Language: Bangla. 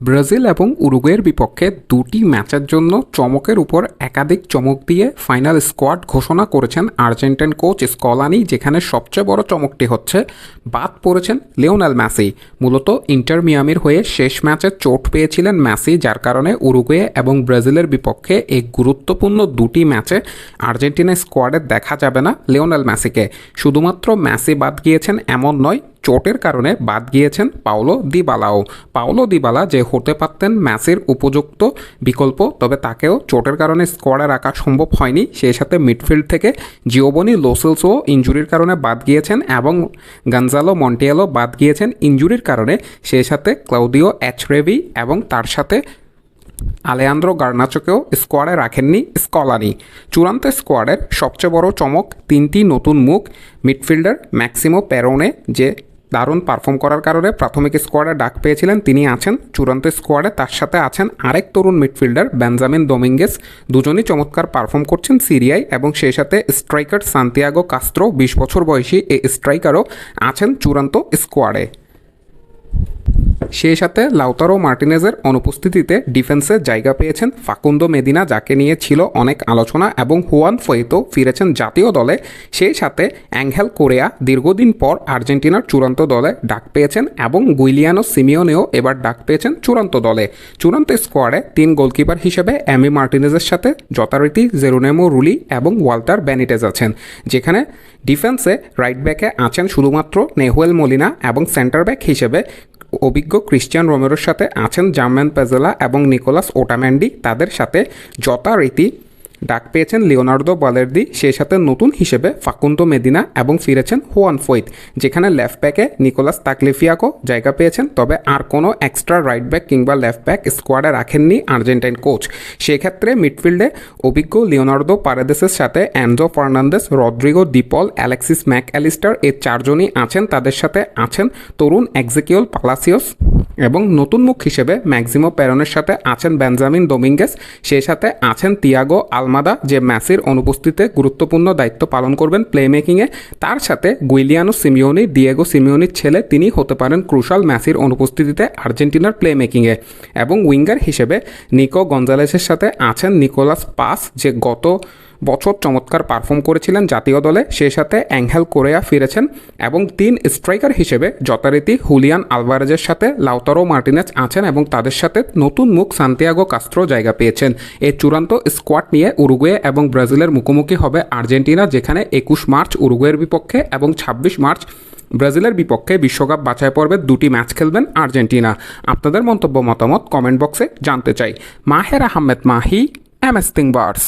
ব্রাজিল এবং উরুগুয়ের বিপক্ষে দুটি ম্যাচের জন্য চমকের উপর একাধিক চমক দিয়ে ফাইনাল স্কোয়াড ঘোষণা করেছেন আর্জেন্টাইন কোচ স্কলানি, যেখানে সবচেয়ে বড় চমকটি হচ্ছে বাদ পড়েছেন লিওনেল মেসি। মূলত ইন্টার মিয়ামির হয়ে শেষ ম্যাচে চোট পেয়েছিলেন মেসি, যার কারণে উরুগুয়ে এবং ব্রাজিলের বিপক্ষে এই গুরুত্বপূর্ণ দুটি ম্যাচে আর্জেন্টিনা স্কোয়াডে দেখা যাবে না লিওনেল মেসিকে। শুধুমাত্র মেসি বাদ গিয়েছেন এমন নয়, চোটের কারণে বাদ গিয়েছেন পাওলো দিবালা, যে হতে পারতেন মেসির উপযুক্ত বিকল্প, তবে তাকেও চোটের কারণে স্কোয়াডে রাখা সম্ভব হয়নি। সেই সাথে মিডফিল্ড থেকে জিওবনি লো সেলসও ইনজুরির কারণে বাদ গিয়েছেন এবং গঞ্জালো মন্টিয়েলো বাদ গিয়েছেন ইনজুরির কারণে। সেই সাথে ক্লাউদিও এচরেভি এবং তার সাথে আলেয়ান্দ্রো গার্নাচোকেও স্কোয়াডে রাখেননি স্কলানি। চূড়ান্ত স্কোয়াডের সবচেয়ে বড় চমক তিনটি নতুন মুখ। মিডফিল্ডার ম্যাক্সিমো পেরোনে, যে দারুণ পারফর্ম করার কারণে প্রাথমিক স্কোয়াডে ডাক পেয়েছিলেন, তিনি আছেন চূড়ান্ত স্কোয়াডে। তার সাথে আছেন আরেক তরুণ মিডফিল্ডার বেঞ্জামিন দোমিঙ্গেস, দুজনই চমৎকার পারফর্ম করছেন সিরিয়ায়। এবং সেই সাথে স্ট্রাইকার সান্তিয়াগো কাস্ত্রো, 20 বছর বয়সী এই স্ট্রাইকারও আছেন চূড়ান্ত স্কোয়াডে। সেই সাথে লাউতারো মার্টিনেজের অনুপস্থিতিতে ডিফেন্সে জায়গা পেয়েছেন ফাকুন্দো মেদিনা, যাকে নিয়ে ছিল অনেক আলোচনা, এবং হুয়ান ফয়েতো ফিরেছেন জাতীয় দলে। সেই সাথে অ্যাঙ্গেল কোরেয়া দীর্ঘদিন পর আর্জেন্টিনার চূড়ান্ত দলে ডাক পেয়েছেন, এবং গুইলিয়ানো সিমিওনেও এবার ডাক পেয়েছেন চূড়ান্ত দলে। চূড়ান্ত স্কোয়াডে 3 গোলকিপার হিসেবে অ্যামি মার্টিনেজের সাথে যথারীতি জেরোনেমো রুলি এবং ওয়াল্টার বেনিটেজ আছেন, যেখানে ডিফেন্সে রাইট ব্যাকে আছেন শুধুমাত্র নেহুয়েল মলিনা, এবং সেন্টার ব্যাক হিসেবে অভিজ্ঞ ক্রিশ্চিয়ান রোমেরোর সাথে আছেন জার্মান পেজেলা এবং নিকোলাস ওটাম্যান্ডি। তাদের সাথে যথারীতি ডাক পেয়েছেন লিওনার্দো বালের্দি, সেই সাথে নতুন হিসেবে ফাকুন্দো মেদিনা, এবং ফিরেছেন হুয়ান ফয়েত, যেখানে লেফট ব্যাকে নিকোলাস তাকলিফিয়াকো জায়গা পেয়েছেন। তবে আর কোনো এক্সট্রা রাইট ব্যাক কিংবা লেফট ব্যাক স্কোয়াডে রাখেননি আর্জেন্টাইন কোচ। সেক্ষেত্রে মিডফিল্ডে অভিজ্ঞ লিওনার্দো পারেদেসের সাথে Enzo Fernandez, Rodrigo De Paul, Alexis Mac Allister, এই চারজনই আছেন। তাদের সাথে আছেন তরুণ এক্সিকিওল পালাসিওস, এবং নতুন মুখ হিসেবে ম্যাক্সিমো পেরনের সাথে আছেন বেঞ্জামিন দোমিঙ্গেস। সেই সাথে আছেন তিয়াগো আলমাদা, যে মেসির অনুপস্থিতিতে গুরুত্বপূর্ণ দায়িত্ব পালন করবেন প্লে মেকিংয়ে। তার সাথে গুইলিয়ানো সিমিওনি, ডিয়েগো সিমিওনির ছেলে, তিনি হতে পারেন ক্রুশাল মেসির অনুপস্থিতিতে আর্জেন্টিনার প্লে মেকিংয়ে। এবং উইঙ্গার হিসেবে নিকো গঞ্জালেসের সাথে আছেন নিকোলাস পাস, যে গত বছর চমৎকার পারফর্ম করেছিলেন জাতীয় দলে। সেই সাথে অ্যাঙ্গেল কোরেয়া ফিরেছেন, এবং 3 স্ট্রাইকার হিসেবে যথারীতি হুলিয়ান আলভারেজের সাথে লাউতারো মার্টিনেজ আছেন, এবং তাদের সাথে নতুন মুখ সান্তিয়াগো কাস্ত্রো জায়গা পেয়েছেন। এই চূড়ান্ত স্কোয়াড নিয়ে উরুগুয়ে এবং ব্রাজিলের মুখোমুখি হবে আর্জেন্টিনা, যেখানে 21 মার্চ উরুগুয়ের বিপক্ষে এবং 26 মার্চ ব্রাজিলের বিপক্ষে বিশ্বকাপ বাছাই পর্বের 2টি ম্যাচ খেলবেন আর্জেন্টিনা। আপনাদের মন্তব্য মতামত কমেন্ট বক্সে জানতে চাই। মাহের আহমেদ মাহি, MS Thinkbars।